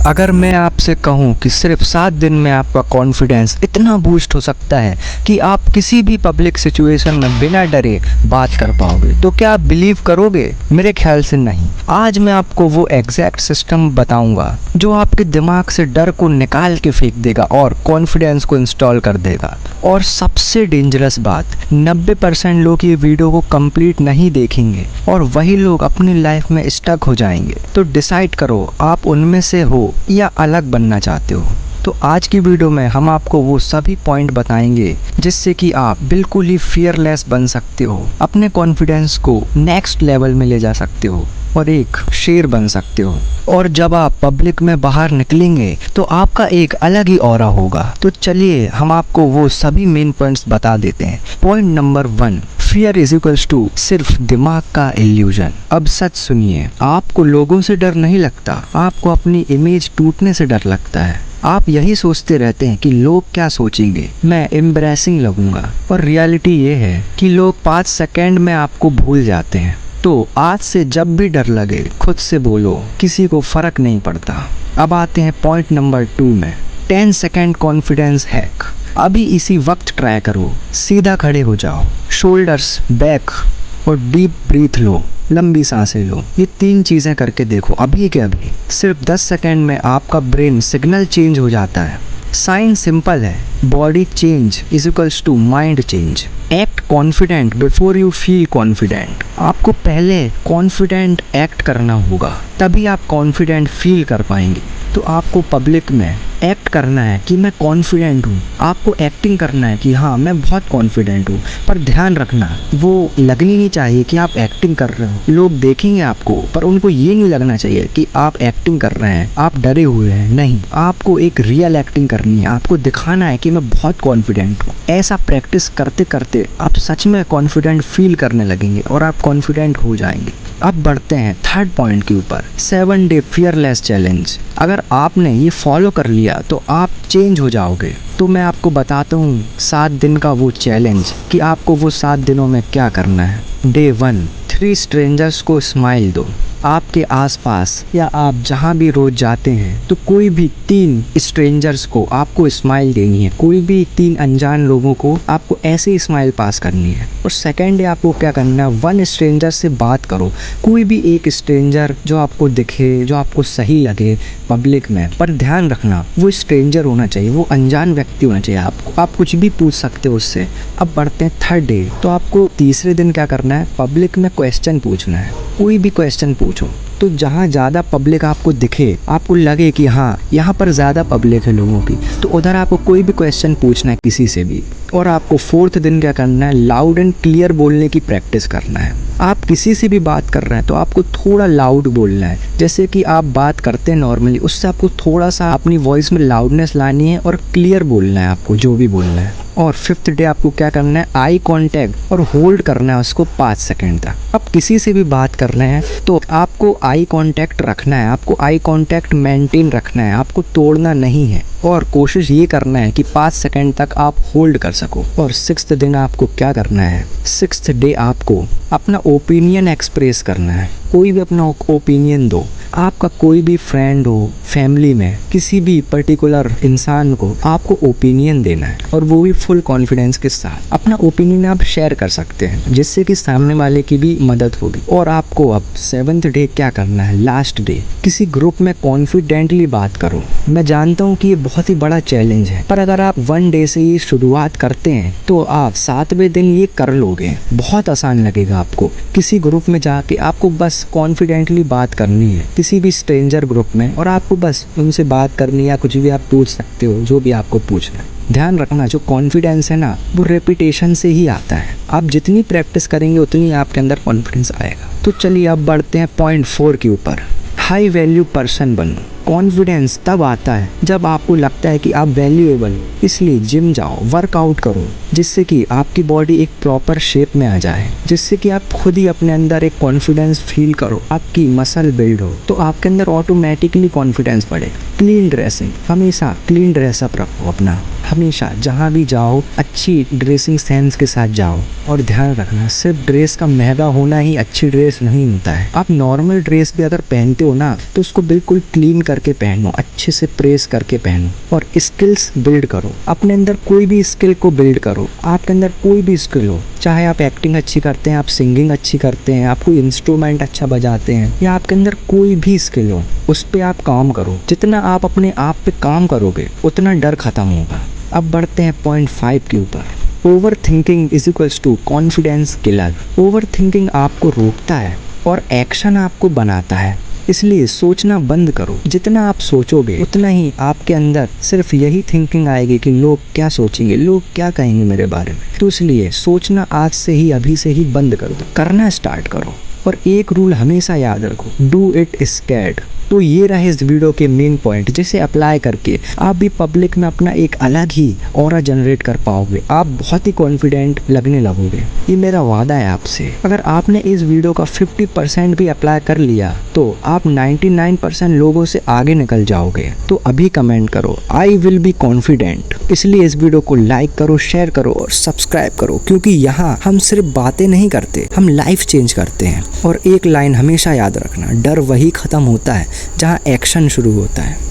अगर मैं आपसे कहूं कि सिर्फ 7 दिन में आपका कॉन्फिडेंस इतना बूस्ट हो सकता है कि आप किसी भी पब्लिक सिचुएशन में बिना डरे बात कर पाओगे, तो क्या आप बिलीव करोगे? मेरे ख्याल से नहीं। आज मैं आपको वो एग्जैक्ट सिस्टम बताऊंगा जो आपके दिमाग से डर को निकाल के फेंक देगा और कॉन्फिडेंस को इंस्टॉल कर देगा। और सबसे डेंजरस बात, 90% लोग ये वीडियो को कंप्लीट नहीं देखेंगे और वही लोग अपनी लाइफ में स्टक हो जाएंगे। तो डिसाइड करो, आप उनमें से हो या अलग बनना चाहते हो। तो आज की वीडियो में हम आपको वो सभी पॉइंट बताएंगे जिससे कि आप बिल्कुल ही फियरलेस बन सकते हो, अपने कॉन्फिडेंस को नेक्स्ट लेवल में ले जा सकते हो और एक शेर बन सकते हो। और जब आप पब्लिक में बाहर निकलेंगे तो आपका एक अलग ही ऑरा होगा। तो चलिए हम आपको वो सभी मेन पॉइंट्स बता देते हैं। Point number 1, fear is equals to सिर्फ दिमाग का इल्यूजन। अब सच सुनिए, आपको लोगों से डर नहीं लगता, आपको अपनी इमेज टूटने से डर लगता है। आप यही सोचते रहते हैं कि लोग क्या सोचेंगे, मैं एम्ब्रेसिंग लगूंगा। पर रियलिटी ये है कि लोग 5 सेकेंड में आपको भूल जाते हैं। तो आज से जब भी डर लगे खुद से बोलो, किसी को फर्क नहीं पड़ता। अब आते हैं पॉइंट नंबर 2 में, 10 सेकेंड कॉन्फिडेंस हैक। अभी इसी वक्त ट्राई करो, सीधा खड़े हो जाओ, शोल्डर्स बैक और डीप ब्रीथ लो, लंबी सांसें लो। ये 3 चीज़ें करके देखो अभी के अभी। सिर्फ 10 सेकेंड में आपका ब्रेन सिग्नल चेंज हो जाता है। साइन सिंपल है, body change is equals to mind change. Act confident before you feel confident. आपको पहले कॉन्फिडेंट एक्ट करना होगा, तभी आप कॉन्फिडेंट फील कर पाएंगे। तो आपको पब्लिक में एक्ट करना है कि मैं कॉन्फिडेंट हूँ, आपको एक्टिंग करना है कि हाँ मैं बहुत कॉन्फिडेंट हूँ। पर ध्यान रखना, वो लगनी नहीं चाहिए कि आप एक्टिंग कर रहे हो। लोग देखेंगे आपको, पर उनको ये नहीं लगना चाहिए कि आप एक्टिंग कर रहे हैं, आप डरे हुए हैं। नहीं, आपको एक रियल एक्टिंग करनी है, आपको दिखाना है कि मैं बहुत कॉन्फिडेंट हूँ। ऐसा प्रैक्टिस करते करते आप सच में कॉन्फिडेंट फील करने लगेंगे और आप कॉन्फिडेंट हो जाएंगे। अब बढ़ते हैं 3rd पॉइंट के ऊपर, 7 डे फियरलेस चैलेंज। अगर आपने ये फॉलो कर लिया तो आप चेंज हो जाओगे। तो मैं आपको बताता हूँ 7 दिन का वो चैलेंज कि आपको वो 7 दिनों में क्या करना है। डे 1, 3 स्ट्रेंजर्स को स्माइल दो। आपके आसपास या आप जहाँ भी रोज जाते हैं तो कोई भी 3 स्ट्रेंजर्स को आपको स्माइल देनी है। कोई भी 3 अनजान लोगों को आपको ऐसे ही स्माइल पास करनी है। और सेकेंड डे आपको क्या करना है, 1 स्ट्रेंजर से बात करो। कोई भी एक स्ट्रेंजर जो आपको दिखे, जो आपको सही लगे पब्लिक में। पर ध्यान रखना, वो स्ट्रेंजर होना चाहिए, वो अनजान व्यक्ति होना चाहिए। आप कुछ भी पूछ सकते हो उससे। अब बढ़ते हैं 3rd डे। तो आपको तीसरे दिन क्या करना है, पब्लिक में क्वेश्चन पूछना है। कोई भी क्वेश्चन पूछो। तो जहाँ ज़्यादा पब्लिक आपको दिखे, आपको लगे कि हाँ यहाँ पर ज़्यादा पब्लिक है लोगों की, तो उधर आपको कोई भी क्वेश्चन पूछना है किसी से भी। और आपको 4th दिन क्या करना है, लाउड एंड क्लियर बोलने की प्रैक्टिस करना है। आप किसी से भी बात कर रहे हैं तो आपको थोड़ा लाउड बोलना है। जैसे कि आप बात करते हैं नॉर्मली, उससे आपको थोड़ा सा अपनी वॉइस में लाउडनेस लानी है और क्लियर बोलना है आपको जो भी बोलना है। और 5th डे आपको क्या करना है, आई कांटेक्ट और होल्ड करना है उसको 5 सेकंड तक। अब किसी से भी बात कर रहे हैं तो आपको आई कांटेक्ट रखना है, आपको आई कांटेक्ट मेंटेन रखना है, आपको तोड़ना नहीं है। और कोशिश ये करना है कि 5 सेकंड तक आप होल्ड कर सको। और 6th दिन आपको क्या करना है, 6th डे आपको अपना ओपिनियन एक्सप्रेस करना है। कोई भी अपना ओपिनियन दो। आपका कोई भी फ्रेंड हो, फैमिली में किसी भी पर्टिकुलर इंसान को आपको ओपिनियन देना है और वो भी फुल कॉन्फिडेंस के साथ। अपना ओपिनियन आप शेयर कर सकते हैं जिससे कि सामने वाले की भी मदद होगी। और आपको अब 7th डे क्या करना है, लास्ट डे, किसी ग्रुप में कॉन्फिडेंटली बात करो। मैं जानता हूँ कि ये बहुत ही बड़ा चैलेंज है, पर अगर आप 1 डे से ही शुरुआत करते हैं तो आप 7वें दिन ये कर लोगे। बहुत आसान लगेगा आपको। किसी ग्रुप में जाके आपको बस कॉन्फिडेंटली बात करनी है, किसी भी स्ट्रेंजर ग्रुप में, और आपको बस उनसे बात करनी है या कुछ भी आप पूछ सकते हो जो भी आपको पूछना है। ध्यान रखना, जो कॉन्फिडेंस है ना, वो रेपिटेशन से ही आता है। आप जितनी प्रैक्टिस करेंगे उतनी आपके अंदर कॉन्फिडेंस आएगा। तो चलिए अब बढ़ते हैं पॉइंट 4 के ऊपर, हाई वैल्यू पर्सन बनो। कॉन्फिडेंस तब आता है जब आपको लगता है कि आप वैल्यूएबल हो। इसलिए जिम जाओ, वर्कआउट करो, जिससे कि आपकी बॉडी एक प्रॉपर शेप में आ जाए, जिससे कि आप खुद ही अपने अंदर एक कॉन्फिडेंस फील करो, आपकी मसल बिल्ड हो, तो आपके अंदर ऑटोमेटिकली कॉन्फिडेंस बढ़े। क्लीन ड्रेसिंग, हमेशा क्लीन ड्रेसअप रखो अपना। हमेशा जहाँ भी जाओ अच्छी ड्रेसिंग सेंस के साथ जाओ। और ध्यान रखना, सिर्फ ड्रेस का महंगा होना ही अच्छी ड्रेस नहीं होता है। आप नॉर्मल ड्रेस भी अगर पहनते हो ना तो उसको बिल्कुल क्लीन करके पहनो, अच्छे से प्रेस करके पहनो। और स्किल्स बिल्ड करो, अपने अंदर कोई भी स्किल को बिल्ड करो। आपके अंदर कोई भी स्किल हो, चाहे आप एक्टिंग अच्छी करते हैं, आप सिंगिंग अच्छी करते हैं, आप कोई इंस्ट्रूमेंट अच्छा बजाते हैं, या आपके अंदर कोई भी स्किल हो, उस पर आप काम करो। जितना आप अपने आप पे काम करोगे उतना डर खत्म होगा। अब बढ़ते हैं पॉइंट 5 के ऊपर। Overthinking is equals to confidence killer. Overthinking आपको रोकता है और एक्शन आपको बनाता है। इसलिए सोचना बंद करो। जितना आप सोचोगे उतना ही आपके अंदर सिर्फ यही थिंकिंग आएगी कि लोग क्या सोचेंगे, लोग क्या कहेंगे मेरे बारे में। तो इसलिए सोचना आज से ही, अभी से ही बंद कर दो, करना स्टार्ट करो। और एक रूल हमेशा याद रखो, डू इट स्कैर्ड। तो ये रहे इस वीडियो के मेन पॉइंट, जिसे अप्लाई करके आप भी पब्लिक में अपना एक अलग ही ऑरा जनरेट कर पाओगे। आप बहुत ही कॉन्फिडेंट लगने लगोगे, ये मेरा वादा है आपसे। अगर आपने इस वीडियो का 50% भी अप्लाई कर लिया तो आप 99% लोगों से आगे निकल जाओगे। तो अभी कमेंट करो, आई विल बी कॉन्फिडेंट। इसलिए इस वीडियो को लाइक करो, शेयर करो और सब्सक्राइब करो, क्योंकि यहाँ हम सिर्फ बातें नहीं करते, हम लाइफ चेंज करते हैं। और एक लाइन हमेशा याद रखना, डर वही खत्म होता है जहाँ एक्शन शुरू होता है।